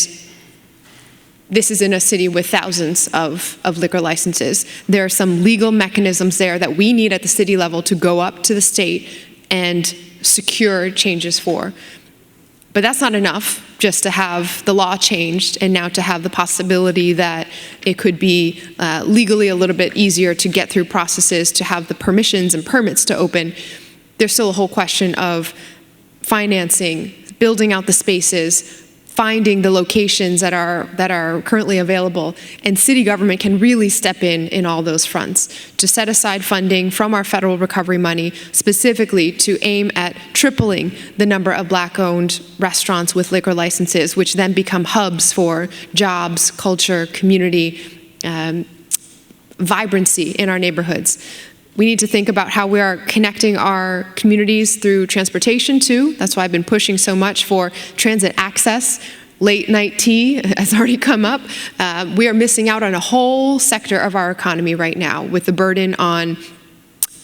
this is in a city with thousands of liquor licenses. There are some legal mechanisms there that we need at the city level to go up to the state and secure changes for. But that's not enough just to have the law changed and now to have the possibility that it could be legally a little bit easier to get through processes, to have the permissions and permits to open. There's still a whole question of financing, building out the spaces, finding the locations that are currently available, and city government can really step in all those fronts to set aside funding from our federal recovery money specifically to aim at tripling the number of Black-owned restaurants with liquor licenses, which then become hubs for jobs, culture, community, vibrancy in our neighborhoods. We need to think about how we are connecting our communities through transportation too. That's why I've been pushing so much for transit access. Late night tea has already come up. We are missing out on a whole sector of our economy right now with the burden on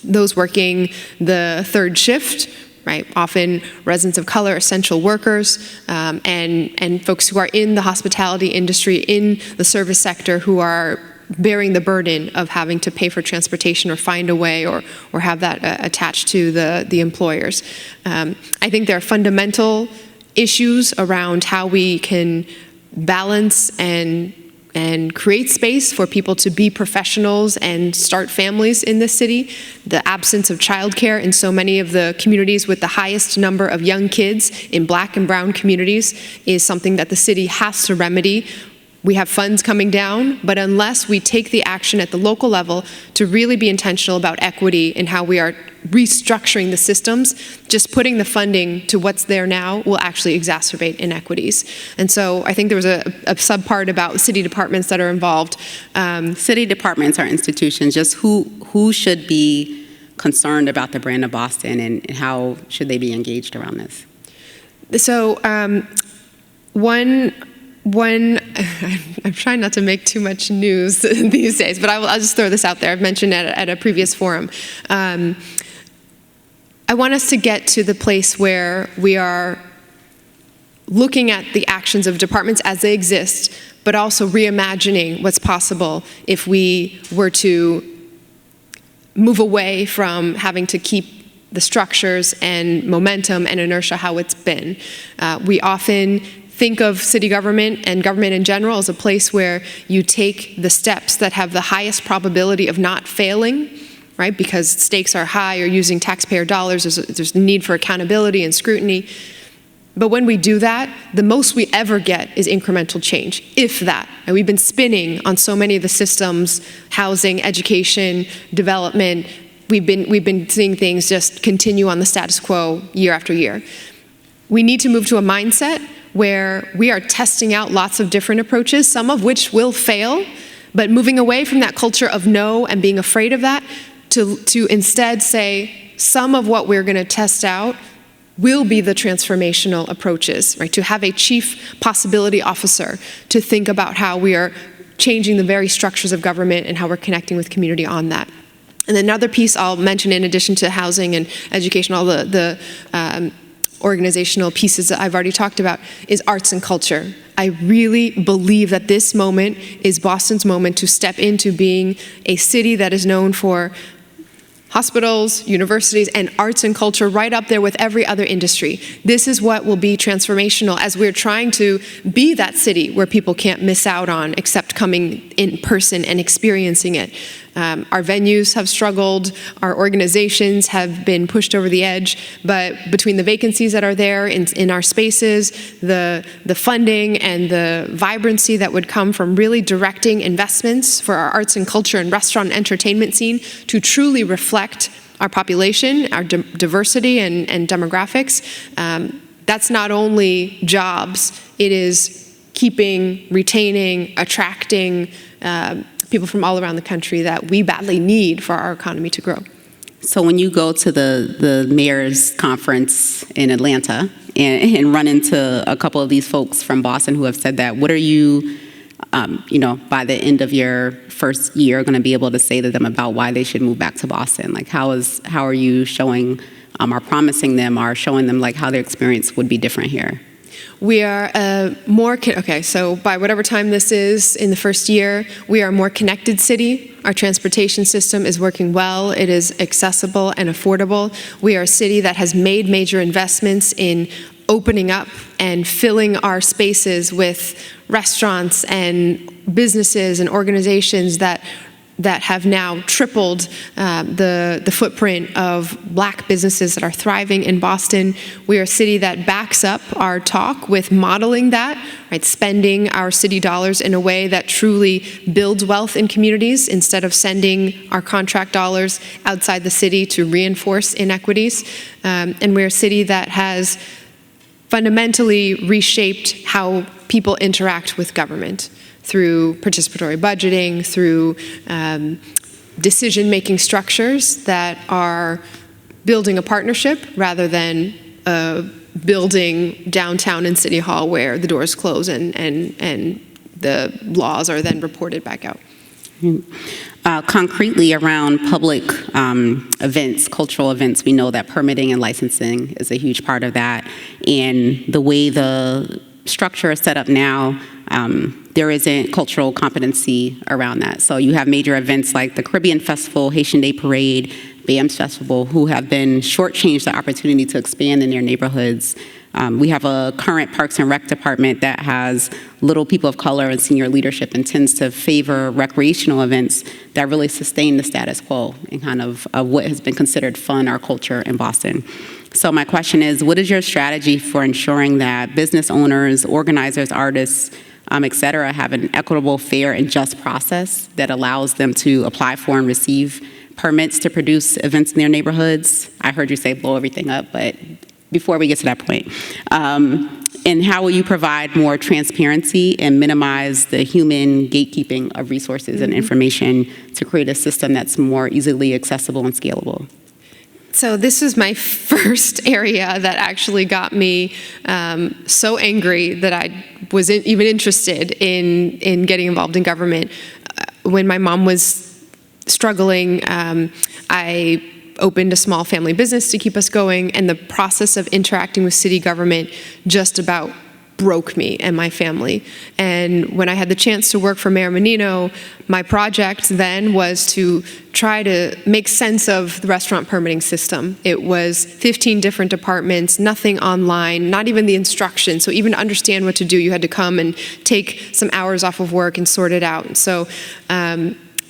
those working the third shift, right? Often residents of color, essential workers, and folks who are in the hospitality industry, in the service sector, who are bearing the burden of having to pay for transportation or find a way or have that attached to the employers. I think there are fundamental issues around how we can balance and create space for people to be professionals and start families in this city. The absence of childcare in so many of the communities with the highest number of young kids in Black and brown communities is something that the city has to remedy. we have funds coming down, but unless we take the action at the local level to really be intentional about equity and how we are restructuring the systems, just putting the funding to what's there now will actually exacerbate inequities. And so I think there was a subpart about city departments that are involved. City departments are institutions. Just who should be concerned about the brand of Boston, and how should they be engaged around this? So one, I'm trying not to make too much news these days, but I'll just throw this out there. I've mentioned at a previous forum. I want us to get to the place where we are looking at the actions of departments as they exist, but also reimagining what's possible if we were to move away from having to keep the structures and momentum and inertia how it's been. We often think of city government and government in general as a place where you take the steps that have the highest probability of not failing, right? Because stakes are high, you're using taxpayer dollars, there's a need for accountability and scrutiny. But when we do that, the most we ever get is incremental change, if that. And we've been spinning on so many of the systems, housing, education, development. We've been seeing things just continue on the status quo year after year. We need to move to a mindset where we are testing out lots of different approaches, some of which will fail, but moving away from that culture of no and being afraid of that to instead say some of what we're going to test out will be the transformational approaches, right? To have a chief possibility officer to think about how we are changing the very structures of government and how we're connecting with community on that. And then another piece I'll mention in addition to housing and education, all the organizational pieces that I've already talked about, is arts and culture. I really believe that this moment is Boston's moment to step into being a city that is known for hospitals, universities, and arts and culture right up there with every other industry. This is what will be transformational as we're trying to be that city where people can't miss out on except coming in person and experiencing it. Our venues have struggled, our organizations have been pushed over the edge, but between the vacancies that are there in our spaces, the funding and the vibrancy that would come from really directing investments for our arts and culture and restaurant and entertainment scene to truly reflect our population, our diversity and demographics, that's not only jobs, it is keeping, retaining, attracting people from all around the country that we badly need for our economy to grow. So when you go to the mayor's conference in Atlanta and run into a couple of these folks from Boston who have said that, what are you, by the end of your first year, going to be able to say to them about why they should move back to Boston? Like, how are you showing, or promising them, or showing them like how their experience would be different here? We are so by whatever time this is in the first year, we are a more connected city. Our transportation system is working well. It is accessible and affordable. We are a city that has made major investments in opening up and filling our spaces with restaurants and businesses and organizations that have now tripled the footprint of Black businesses that are thriving in Boston. We are a city that backs up our talk with modeling that, right? Spending our city dollars in a way that truly builds wealth in communities instead of sending our contract dollars outside the city to reinforce inequities. And we're a city that has fundamentally reshaped how people interact with government through participatory budgeting, through decision-making structures that are building a partnership rather than building downtown in City Hall where the doors close and the laws are then reported back out. Concretely around public events, cultural events, we know that permitting and licensing is a huge part of that. And the way the structure is set up now, there isn't cultural competency around that. So you have major events like the Caribbean Festival, Haitian Day Parade, BAMS Festival, who have been shortchanged the opportunity to expand in their neighborhoods. We have a current Parks and Rec department that has little people of color and senior leadership and tends to favor recreational events that really sustain the status quo and kind of what has been considered fun or culture in Boston. So my question is, what is your strategy for ensuring that business owners, organizers, artists, et cetera, have an equitable, fair, and just process that allows them to apply for and receive permits to produce events in their neighborhoods? I heard you say blow everything up, but before we get to that point, and how will you provide more transparency and minimize the human gatekeeping of resources and information to create a system that's more easily accessible and scalable? So this is my first area that actually got me so angry that I wasn't even interested in getting involved in government. When my mom was struggling, I opened a small family business to keep us going, and the process of interacting with city government just about broke me and my family. And when I had the chance to work for Mayor Menino, my project then was to try to make sense of the restaurant permitting system. It was 15 different departments, nothing online, not even the instructions. So even to understand what to do, you had to come and take some hours off of work and sort it out. And so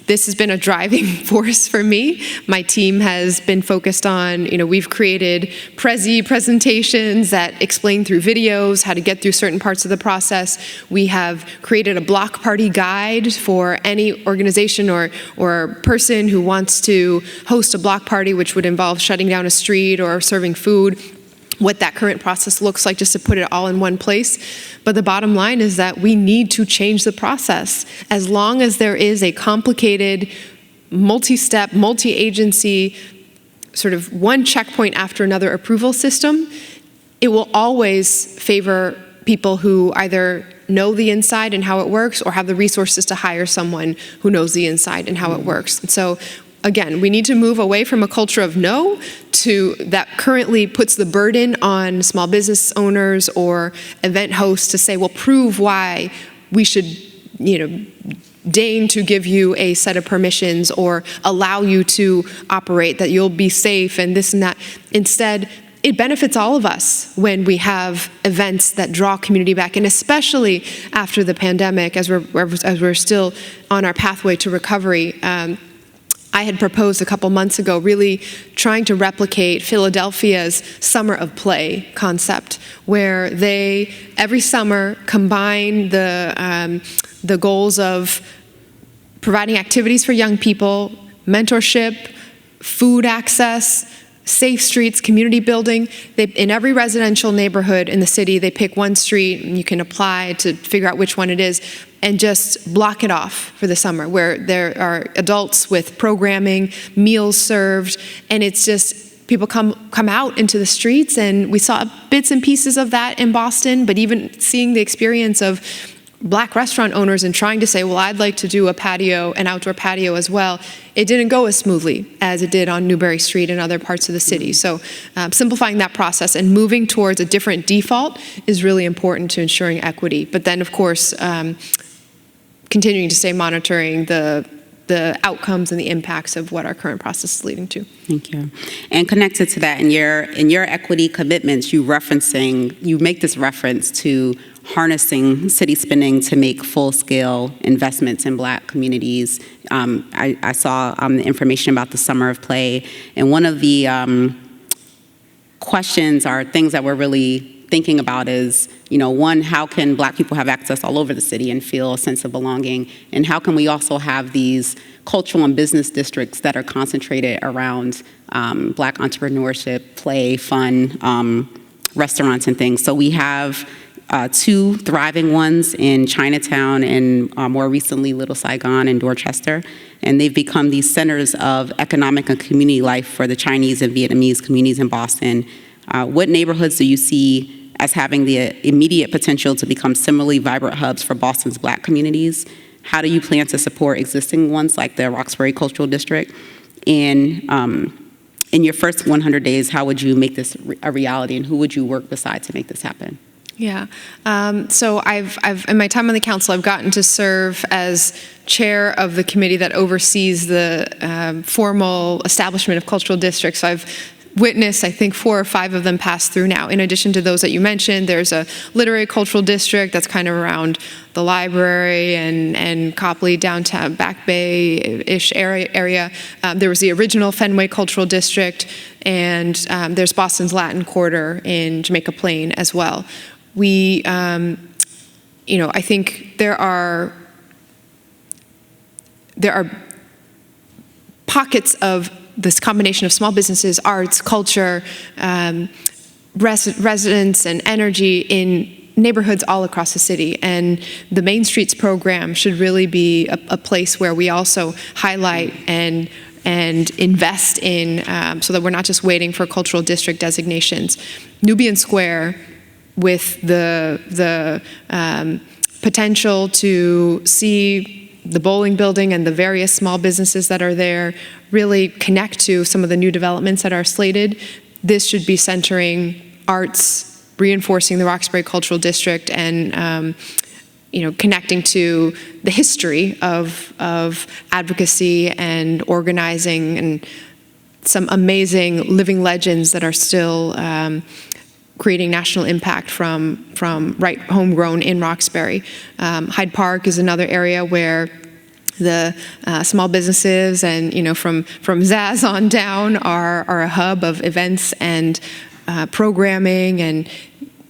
this has been a driving force for me. My team has been focused on, we've created presentations that explain through videos how to get through certain parts of the process. We have created a block party guide for any organization or person who wants to host a block party, which would involve shutting down a street or serving food, what that current process looks like, just to put it all in one place. But the bottom line is that we need to change the process. As long as there is a complicated, multi-step, multi-agency, sort of one checkpoint after another approval system, it will always favor people who either know the inside and how it works or have the resources to hire someone who knows the inside and how it works. And so again, we need to move away from a culture of no to that currently puts the burden on small business owners or event hosts to say, well, prove why we should, deign to give you a set of permissions or allow you to operate, that you'll be safe and this and that. Instead, it benefits all of us when we have events that draw community back, and especially after the pandemic, as we're still on our pathway to recovery. I had proposed a couple months ago really trying to replicate Philadelphia's Summer of Play concept, where they every summer combine the goals of providing activities for young people, mentorship, food access, safe streets, community building. In every residential neighborhood in the city, they pick one street, and you can apply to figure out which one it is, and just block it off for the summer, where there are adults with programming, meals served, and it's just people come out into the streets. And we saw bits and pieces of that in Boston, but even seeing the experience of Black restaurant owners and trying to say, well, I'd like to do an outdoor patio as well, it didn't go as smoothly as it did on Newbury Street and other parts of the city. So simplifying that process and moving towards a different default is really important to ensuring equity. But then, of course, continuing to stay monitoring the outcomes and the impacts of what our current process is leading to. Thank you. And connected to that, in your equity commitments, you make this reference to harnessing city spending to make full-scale investments in Black communities. I saw the information about the Summer of Play, and one of the questions or things that we're really thinking about is, one, how can Black people have access all over the city and feel a sense of belonging? And how can we also have these cultural and business districts that are concentrated around Black entrepreneurship, play, fun, restaurants and things? So we have 2 thriving ones in Chinatown and more recently Little Saigon and Dorchester. And they've become these centers of economic and community life for the Chinese and Vietnamese communities in Boston. What neighborhoods do you see as having the immediate potential to become similarly vibrant hubs for Boston's Black communities? How do you plan to support existing ones like the Roxbury Cultural District? And in your first 100 days, how would you make this a reality, and who would you work beside to make this happen? Yeah. So I've in my time on the council, I've gotten to serve as chair of the committee that oversees the formal establishment of cultural districts. So I've witnessed, I think, 4 or 5 of them pass through now. In addition to those that you mentioned, there's a literary cultural district that's kind of around the library and Copley, downtown, Back Bay-ish area. There was the original Fenway Cultural District, and there's Boston's Latin Quarter in Jamaica Plain as well. We I think there are pockets of this combination of small businesses, arts, culture, residents, and energy in neighborhoods all across the city. And the Main Streets program should really be a place where we also highlight and invest in, so that we're not just waiting for cultural district designations. Nubian Square, with the potential to see the bowling building and the various small businesses that are there, really connect to some of the new developments that are slated. This should be centering arts, reinforcing the Roxbury Cultural District, and connecting to the history of advocacy and organizing, and some amazing living legends that are still creating national impact from right homegrown in Roxbury. Hyde Park is another area where the small businesses and from Zaz on down are a hub of events and programming. And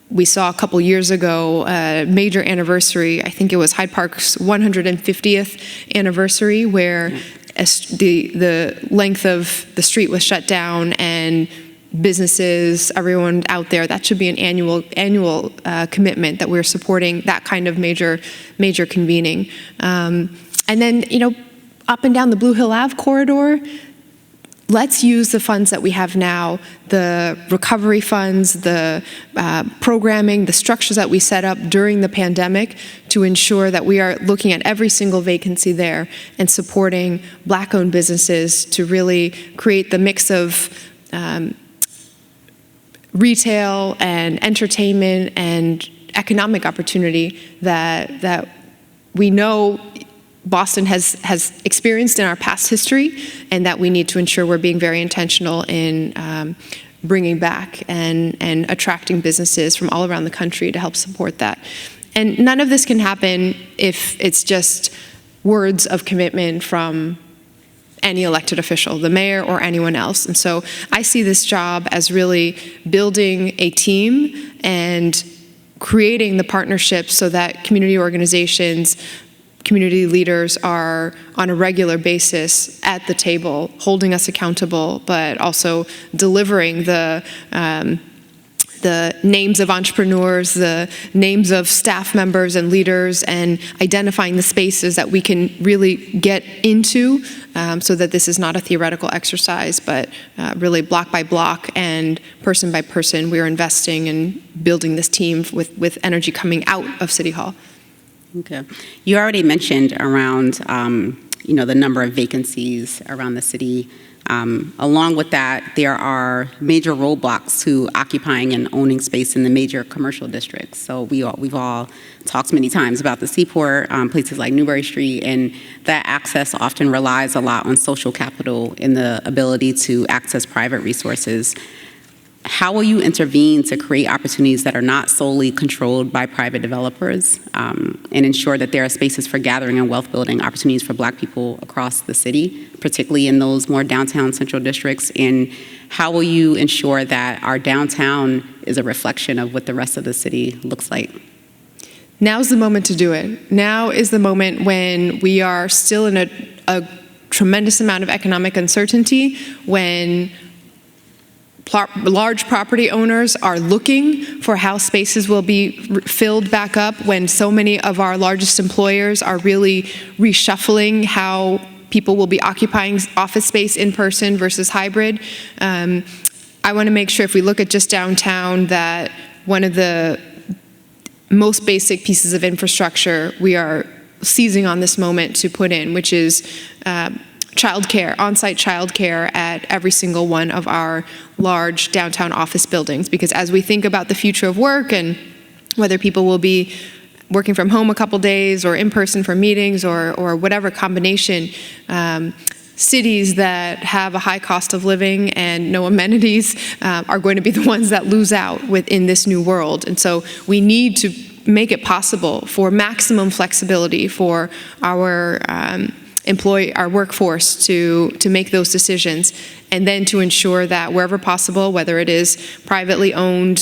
we saw a couple years ago a major anniversary. I think it was Hyde Park's 150th anniversary, where the length of the street was shut down, and businesses, everyone out there, that should be an annual commitment that we're supporting that kind of major convening. And then, up and down the Blue Hill Ave corridor, let's use the funds that we have now, the recovery funds, the programming, the structures that we set up during the pandemic, to ensure that we are looking at every single vacancy there and supporting Black-owned businesses to really create the mix of retail and entertainment and economic opportunity that we know Boston has experienced in our past history, and that we need to ensure we're being very intentional in bringing back and attracting businesses from all around the country to help support that. And none of this can happen if it's just words of commitment from any elected official, the mayor or anyone else. And so I see this job as really building a team and creating the partnerships so that community organizations, community leaders are on a regular basis at the table, holding us accountable, but also delivering the names of entrepreneurs, the names of staff members and leaders, and identifying the spaces that we can really get into, so that this is not a theoretical exercise, but really block by block and person by person, we're investing in building this team with energy coming out of City Hall. Okay. You already mentioned around, the number of vacancies around the city. Along with that, there are major roadblocks to occupying and owning space in the major commercial districts. So we've all talked many times about the Seaport, places like Newbury Street, and that access often relies a lot on social capital and the ability to access private resources. How will you intervene to create opportunities that are not solely controlled by private developers, and ensure that there are spaces for gathering and wealth building opportunities for Black people across the city, particularly in those more downtown central districts? And how will you ensure that our downtown is a reflection of what the rest of the city looks like? Now's the moment to do it. Now is the moment when we are still in a tremendous amount of economic uncertainty, when large property owners are looking for how spaces will be filled back up, when so many of our largest employers are really reshuffling how people will be occupying office space in person versus hybrid. I want to make sure, if we look at just downtown, that one of the most basic pieces of infrastructure we are seizing on this moment to put in, which is childcare, on-site childcare at every single one of our large downtown office buildings. Because as we think about the future of work and whether people will be working from home a couple days or in person for meetings or whatever combination, cities that have a high cost of living and no amenities are going to be the ones that lose out within this new world. And so we need to make it possible for maximum flexibility for our our workforce to make those decisions, and then to ensure that wherever possible, whether it is privately owned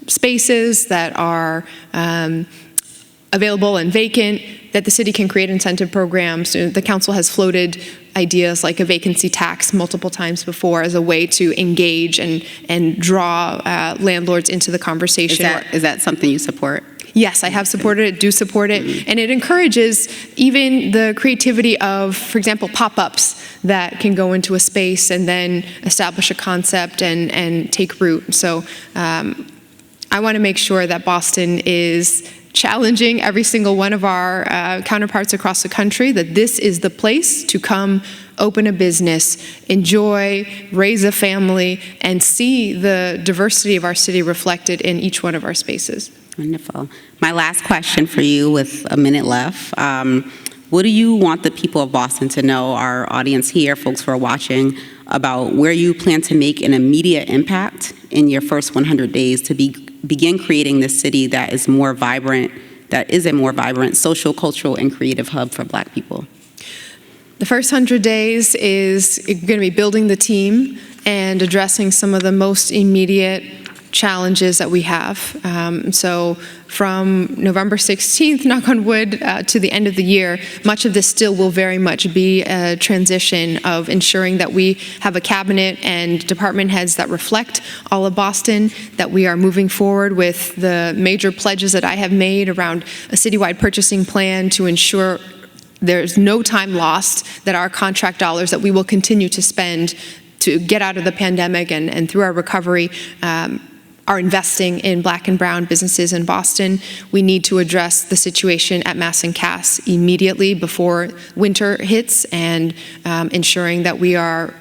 spaces that are available and vacant, that the city can create incentive programs. The council has floated ideas like a vacancy tax multiple times before as a way to engage and draw landlords into the conversation. Is that something you support? Yes, I have supported it, do support it, and it encourages even the creativity of, for example, pop-ups that can go into a space and then establish a concept and take root. So I want to make sure that Boston is challenging every single one of our counterparts across the country, that this is the place to come open a business, enjoy, raise a family, and see the diversity of our city reflected in each one of our spaces. Wonderful. My last question for you with a minute left. What do you want the people of Boston to know, our audience here, folks who are watching, about where you plan to make an immediate impact in your first 100 days to begin creating this city that is a more vibrant social, cultural, and creative hub for Black people? The first 100 days is going to be building the team and addressing some of the most immediate challenges that we have. So from November 16th, knock on wood, to the end of the year, much of this still will very much be a transition of ensuring that we have a cabinet and department heads that reflect all of Boston, that we are moving forward with the major pledges that I have made around a citywide purchasing plan to ensure there's no time lost, that our contract dollars that we will continue to spend to get out of the pandemic and through our recovery are investing in Black and brown businesses in Boston. We need to address the situation at Mass and Cass immediately before winter hits, and ensuring that we are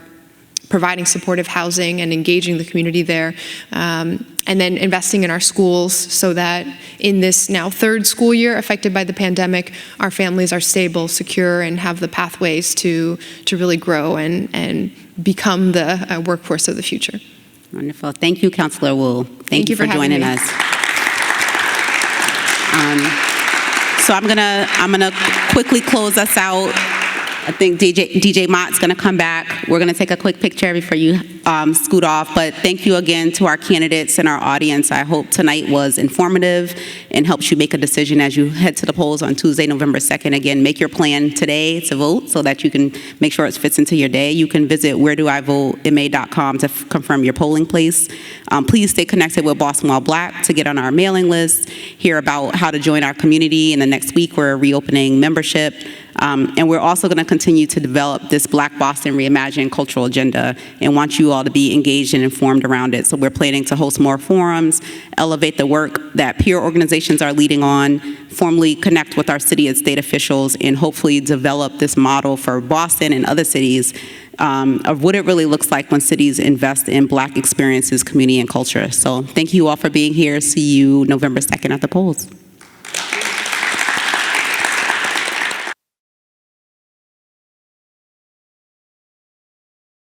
providing supportive housing and engaging the community there. And then investing in our schools so that in this now third school year affected by the pandemic, our families are stable, secure, and have the pathways to really grow and become the workforce of the future. Wonderful. Thank you, Councilor Wu. Thank you for joining us. So I'm gonna quickly close us out. I think DJ Mott's going to come back. We're going to take a quick picture before you scoot off. But thank you again to our candidates and our audience. I hope tonight was informative and helps you make a decision as you head to the polls on Tuesday, November 2nd. Again, make your plan today to vote so that you can make sure it fits into your day. You can visit wheredoivotema.com to confirm your polling place. Please stay connected with Boston While Black to get on our mailing list, hear about how to join our community. In the next week, we're reopening membership. And we're also going to continue to develop this Black Boston Reimagined cultural agenda and want you all to be engaged and informed around it. So we're planning to host more forums, elevate the work that peer organizations are leading on, formally connect with our city and state officials, and hopefully develop this model for Boston and other cities of what it really looks like when cities invest in Black experiences, community, and culture. So thank you all for being here. See you November 2nd at the polls.